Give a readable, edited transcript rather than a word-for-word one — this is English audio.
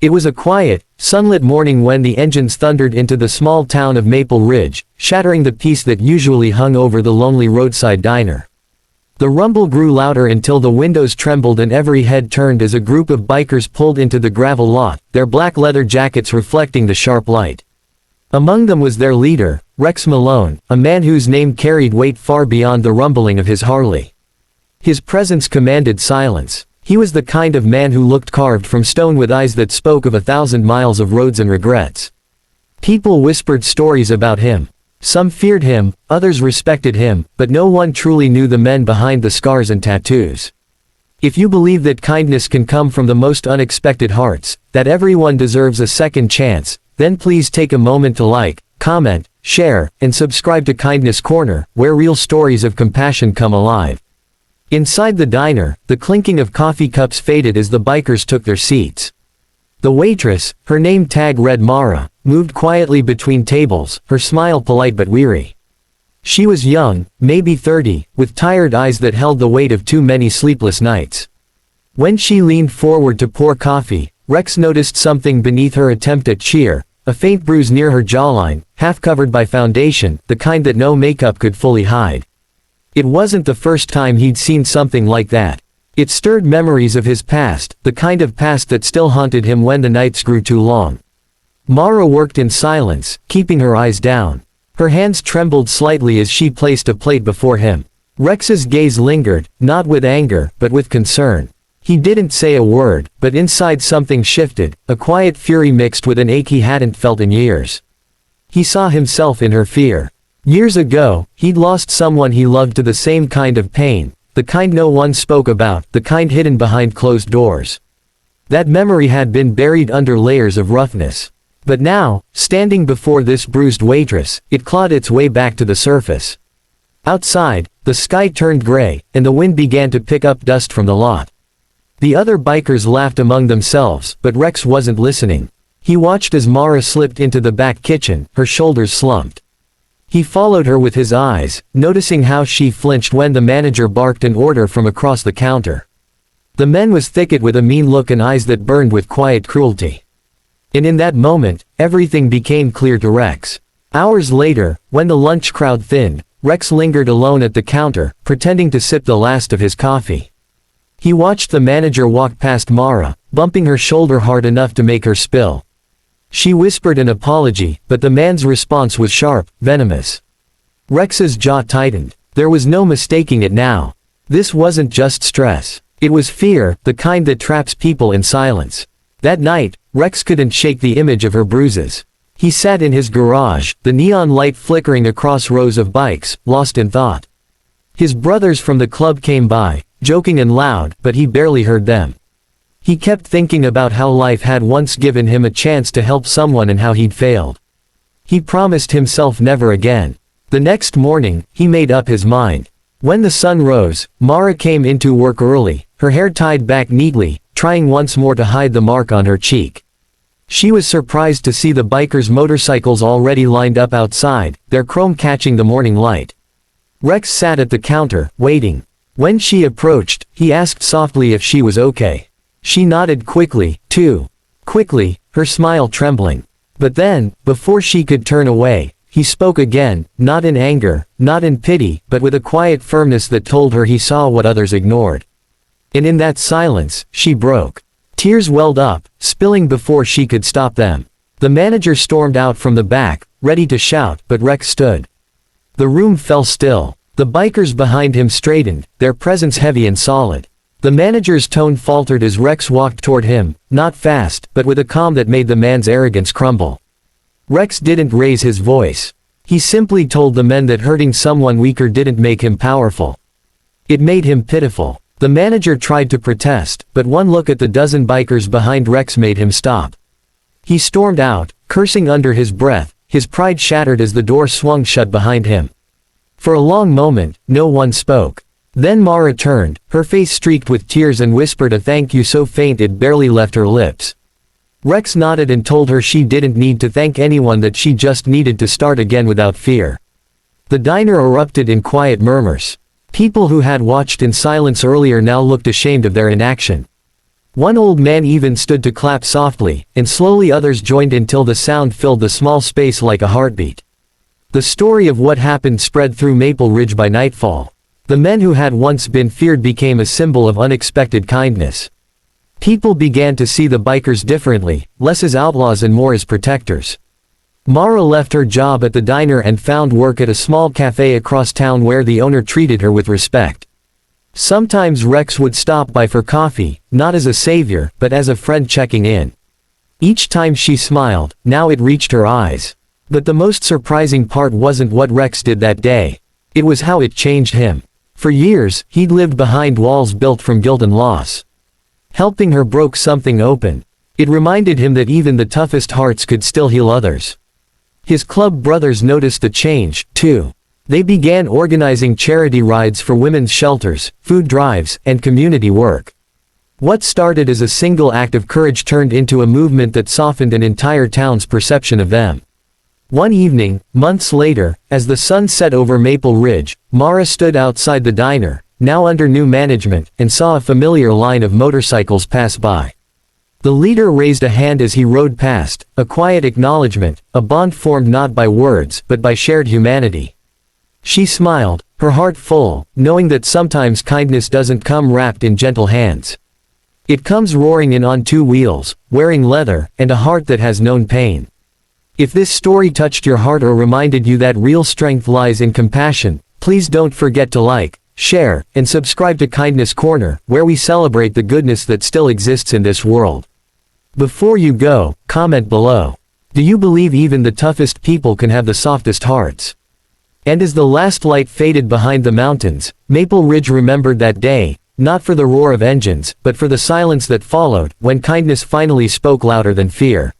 It was a quiet, sunlit morning when the engines thundered into the small town of Maple Ridge, shattering the peace that usually hung over the lonely roadside diner. The rumble grew louder until the windows trembled and every head turned as a group of bikers pulled into the gravel lot, their black leather jackets reflecting the sharp light. Among them was their leader, Rex Malone, a man whose name carried weight far beyond the rumbling of his Harley. His presence commanded silence. He was the kind of man who looked carved from stone with eyes that spoke of 1,000 miles of roads and regrets. People whispered stories about him. Some feared him, others respected him, but no one truly knew the men behind the scars and tattoos. If you believe that kindness can come from the most unexpected hearts, that everyone deserves a second chance, then please take a moment to like, comment, share, and subscribe to Kindness Corner, where real stories of compassion come alive. Inside the diner, the clinking of coffee cups faded as the bikers took their seats. The waitress, her name tag read Mara, moved quietly between tables, her smile polite but weary. She was young, maybe 30, with tired eyes that held the weight of too many sleepless nights. When she leaned forward to pour coffee, Rex noticed something beneath her attempt at cheer, a faint bruise near her jawline, half covered by foundation, the kind that no makeup could fully hide. It wasn't the first time he'd seen something like that. It stirred memories of his past, the kind of past that still haunted him when the nights grew too long. Mara worked in silence, keeping her eyes down. Her hands trembled slightly as she placed a plate before him. Rex's gaze lingered, not with anger, but with concern. He didn't say a word, but inside something shifted, a quiet fury mixed with an ache he hadn't felt in years. He saw himself in her fear. Years ago, he'd lost someone he loved to the same kind of pain, the kind no one spoke about, the kind hidden behind closed doors. That memory had been buried under layers of roughness. But now, standing before this bruised waitress, it clawed its way back to the surface. Outside, the sky turned gray, and the wind began to pick up dust from the lot. The other bikers laughed among themselves, but Rex wasn't listening. He watched as Mara slipped into the back kitchen, her shoulders slumped. He followed her with his eyes, noticing how she flinched when the manager barked an order from across the counter. The man was thicket with a mean look and eyes that burned with quiet cruelty. And in that moment, everything became clear to Rex. Hours later, when the lunch crowd thinned, Rex lingered alone at the counter, pretending to sip the last of his coffee. He watched the manager walk past Mara, bumping her shoulder hard enough to make her spill. She whispered an apology, but the man's response was sharp, venomous. Rex's jaw tightened. There was no mistaking it now. This wasn't just stress. It was fear, the kind that traps people in silence. That night, Rex couldn't shake the image of her bruises. He sat in his garage, the neon light flickering across rows of bikes, lost in thought. His brothers from the club came by, joking and loud, but he barely heard them. He kept thinking about how life had once given him a chance to help someone and how he'd failed. He promised himself never again. The next morning, he made up his mind. When the sun rose, Mara came into work early, her hair tied back neatly, trying once more to hide the mark on her cheek. She was surprised to see the bikers' motorcycles already lined up outside, their chrome catching the morning light. Rex sat at the counter, waiting. When she approached, he asked softly if she was okay. She nodded quickly, too. Quickly, her smile trembling. But then, before she could turn away, he spoke again, not in anger, not in pity, but with a quiet firmness that told her he saw what others ignored. And in that silence, she broke. Tears welled up, spilling before she could stop them. The manager stormed out from the back, ready to shout, but Rex stood. The room fell still. The bikers behind him straightened, their presence heavy and solid. The manager's tone faltered as Rex walked toward him, not fast, but with a calm that made the man's arrogance crumble. Rex didn't raise his voice. He simply told the men that hurting someone weaker didn't make him powerful. It made him pitiful. The manager tried to protest, but one look at the dozen bikers behind Rex made him stop. He stormed out, cursing under his breath, his pride shattered as the door swung shut behind him. For a long moment, no one spoke. Then Mara turned, her face streaked with tears and whispered a thank you so faint it barely left her lips. Rex nodded and told her she didn't need to thank anyone, that she just needed to start again without fear. The diner erupted in quiet murmurs. People who had watched in silence earlier now looked ashamed of their inaction. One old man even stood to clap softly, and slowly others joined until the sound filled the small space like a heartbeat. The story of what happened spread through Maple Ridge by nightfall. The men who had once been feared became a symbol of unexpected kindness. People began to see the bikers differently, less as outlaws and more as protectors. Mara left her job at the diner and found work at a small cafe across town where the owner treated her with respect. Sometimes Rex would stop by for coffee, not as a savior, but as a friend checking in. Each time she smiled, now it reached her eyes. But the most surprising part wasn't what Rex did that day. It was how it changed him. For years, he'd lived behind walls built from guilt and loss. Helping her broke something open. It reminded him that even the toughest hearts could still heal others. His club brothers noticed the change, too. They began organizing charity rides for women's shelters, food drives, and community work. What started as a single act of courage turned into a movement that softened an entire town's perception of them. One evening, months later, as the sun set over Maple Ridge, Mara stood outside the diner, now under new management, and saw a familiar line of motorcycles pass by. The leader raised a hand as he rode past, a quiet acknowledgement, a bond formed not by words but by shared humanity. She smiled, her heart full, knowing that sometimes kindness doesn't come wrapped in gentle hands. It comes roaring in on two wheels, wearing leather, and a heart that has known pain. If this story touched your heart or reminded you that real strength lies in compassion, please don't forget to like, share, and subscribe to Kindness Corner, where we celebrate the goodness that still exists in this world. Before you go, comment below. Do you believe even the toughest people can have the softest hearts? And as the last light faded behind the mountains, Maple Ridge remembered that day, not for the roar of engines, but for the silence that followed, when kindness finally spoke louder than fear.